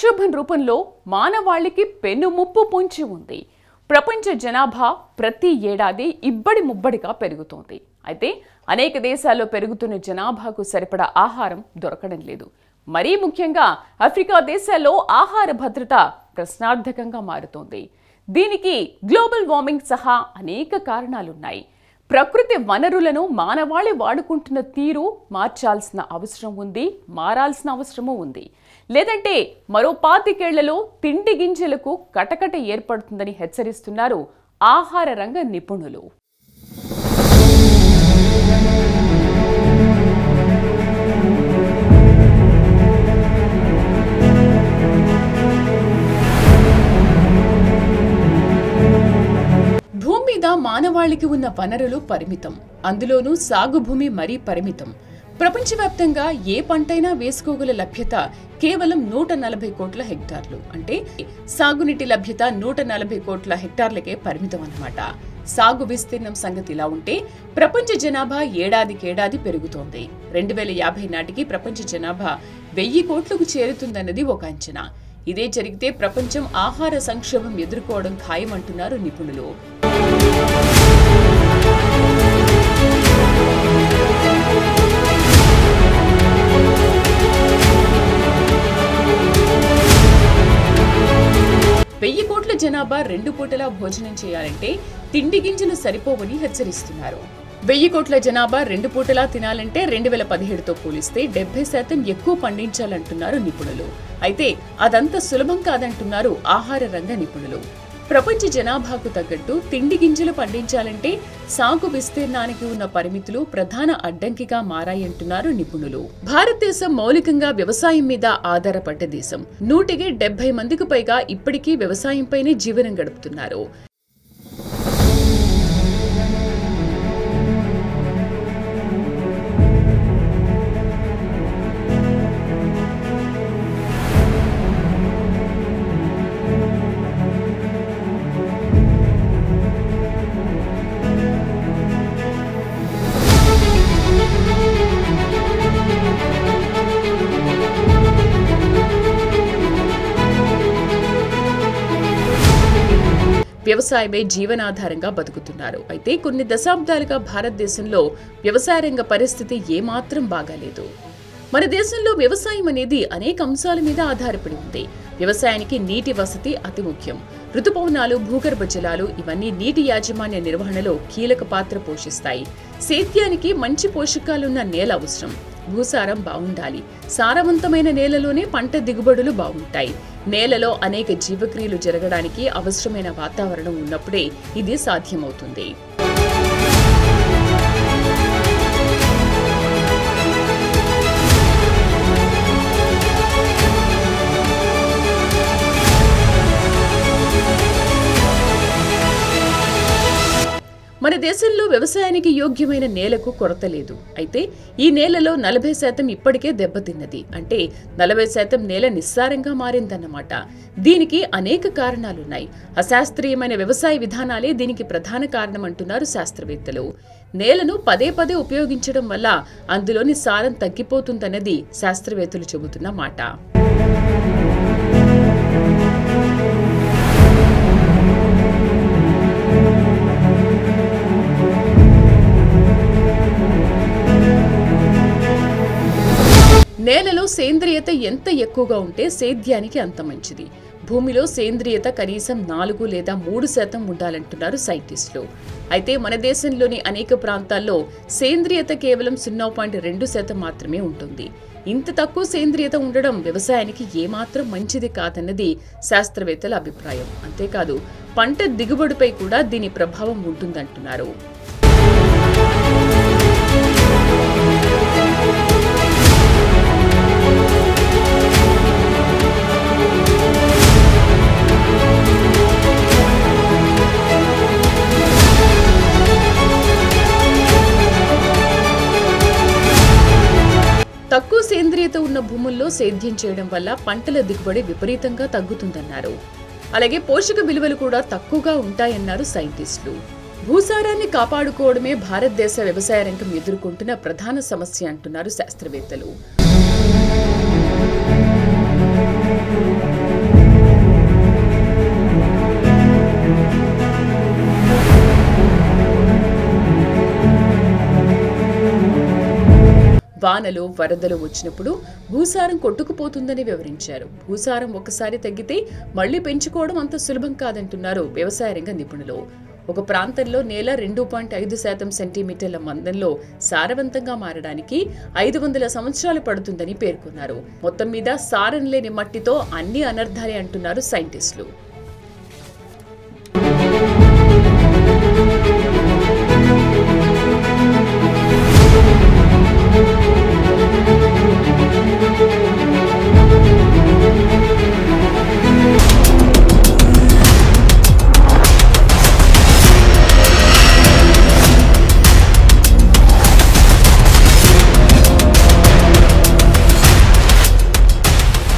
సంక్షోభం రూపంలో మానవాళికి పెనుముప్పు పొంచి ఉంది. ప్రపంచ జనాభా ప్రతి ఏడాది ఇబ్బడి ముబ్బడిగా పెరుగుతోంది. అయితే అనేక దేశాల్లో పెరుగుతున్న జనాభాకు సరిపడా ఆహారం దొరకడం లేదు. మరీ ముఖ్యంగా ఆఫ్రికా దేశాల్లో ఆహార భద్రత ప్రశ్నార్థకంగా మారుతోంది. దీనికి గ్లోబల్ వార్మింగ్ సహా అనేక కారణాలున్నాయి. ప్రకృతి వనరులను మానవాళి వాడుకుంటున్న తీరు మార్చాల్సిన అవసరం ఉంది, మారాల్సిన అవసరమూ ఉంది. లేదంటే మరో 25 ఏళ్లలో తిండి గింజలకు కటకట ఏర్పడుతుందని హెచ్చరిస్తున్నారు ఆహార రంగ నిపుణులు. భూమి మీద మానవాళికి ఉన్న వనరులు పరిమితం, అందులోనూ సాగు భూమి మరీ పరిమితం. ప్రపంచవ్యాప్తంగా ఏ పంటైనా వేసుకోగల లభ్యత కేవలం 140 కోట్ల హెక్టార్లు. అంటే సాగునీటి లభ్యత 140 కోట్ల హెక్టార్లకే పరిమితం అన్నమాట. సాగు విస్తీర్ణం సంగతి ఇలా ఉంటే ప్రపంచ జనాభా ఏడాదికేడాది పెరుగుతోంది. 2050 నాటికి ప్రపంచ జనాభా 1000 కోట్లకు చేరుతుందన్నది ఒక అంచనా. ఇదే జరిగితే ప్రపంచం ఆహార సంక్షోభం ఎదుర్కోవడం ఖాయమంటున్నారు నిపుణులు. వెయ్యి కోట్ల జనాభా 2 పూటలా భోజనం చేయాలంటే తిండి గింజలు సరిపోవని హెచ్చరిస్తున్నారు. 1000 కోట్ల జనాభా 2 పూటలా తినాలంటే 2017తో పోలిస్తే 70% ఎక్కువ పండించాలంటున్నారు నిపుణులు. అయితే అదంత సులభం కాదంటున్నారు ఆహార రంగ నిపుణులు. ప్రపంచ జనాభాకు తగ్గట్టు తిండి గింజలు పండించాలంటే సాగు విస్తీర్ణానికి ఉన్న పరిమితులు ప్రధాన అడ్డంకిగా మారాయంటున్నారు నిపుణులు. భారతదేశం మౌలికంగా వ్యవసాయం మీద ఆధారపడ్డ దేశం. 170 మందికి పైగా ఇప్పటికీ వ్యవసాయంపైనే జీవనం గడుపుతున్నారు. వ్యవసాయమే జీవనాధారంగా బతుకుతున్నారు. అయితే కొన్ని దశాబ్దాలుగా భారతదేశంలో వ్యవసాయ రంగ పరిస్థితి ఏమాత్రం బాగాలేదు. మన దేశంలో వ్యవసాయం అనేది అనేక అంశాల మీద ఆధారపడి ఉంది. వ్యవసాయానికి నీటి వసతి అతి ముఖ్యం. ఋతుపవనాలు, భూగర్భ జలాలు ఇవన్నీ నీటి యాజమాన్య నిర్వహణలో కీలక పాత్ర పోషిస్తాయి. సేద్యానికి మంచి పోషకాలున్న నేల అవసరం. భూసారం బాగుండాలి. సారవంతమైన నేలలోనే పంట దిగుబడులు బాగుంటాయి. నేలలో అనేక జీవక్రియలు జరగడానికి అవసరమైన వాతావరణం ఉన్నప్పుడే ఇది సాధ్యమవుతుంది. మన దేశంలో వ్యవసాయానికి యోగ్యమైన నేలకు కొరత లేదు. అయితే ఈ నేలలో 40% ఇప్పటికే దెబ్బతిన్నది. అంటే 40% నేల నిస్సారంగా మారిందన్నమాట. దీనికి అనేక కారణాలున్నాయి. అశాస్త్రీయమైన వ్యవసాయ విధానాలే దీనికి ప్రధాన కారణం అంటున్నారు శాస్త్రవేత్తలు. నేలను పదే పదే ఉపయోగించడం వల్ల అందులోని సారం తగ్గిపోతుందన్నది శాస్త్రవేత్తలు చెబుతున్న మాట. నేలలో సేంద్రియత ఎంత ఎక్కువగా ఉంటే సేద్యానికి అంత మంచిది. భూమిలో సేంద్రియత కనీసం 4 లేదా 3% ఉండాలంటున్నారు సైంటిస్టులు. అయితే మన దేశంలోని అనేక ప్రాంతాల్లో సేంద్రియత కేవలం 0.2% మాత్రమే ఉంటుంది. ఇంత తక్కువ సేంద్రియత ఉండడం వ్యవసాయానికి ఏమాత్రం మంచిది కాదన్నది శాస్త్రవేత్తల అభిప్రాయం. అంతేకాదు పంట దిగుబడిపై కూడా దీని ప్రభావం ఉంటుందంటున్నారు. తక్కువ సేంద్రియత ఉన్న భూముల్లో సేద్యం చేయడం వల్ల పంటల దిగుబడి విపరీతంగా తగ్గుతుందన్నారు. అలాగే పోషక విలువలు కూడా తక్కువగా ఉంటాయన్నారు సైంటిస్టులు. భూసారాన్ని కాపాడుకోవడమే భారతదేశ వ్యవసాయ రంగం ఎదుర్కొంటున్న ప్రధాన సమస్య అంటున్నారు శాస్త్రవేత్తలు. వానలు వరదలు వచ్చినప్పుడు భూసారం కొట్టుకుపోతుందని వివరించారు. భూసారం ఒకసారి తగ్గితే మళ్లీ పెంచుకోవడం అంత సులభం కాదంటున్నారు వ్యవసాయ రంగ నిపుణులు. ఒక ప్రాంతంలో నేల 2.5% సెంటీమీటర్ల మందంలో సారవంతంగా మారడానికి 500 సంవత్సరాలు పడుతుందని పేర్కొన్నారు. మొత్తం మీద సారం లేని మట్టితో అన్ని అనర్థాలే అంటున్నారు సైంటిస్టులు.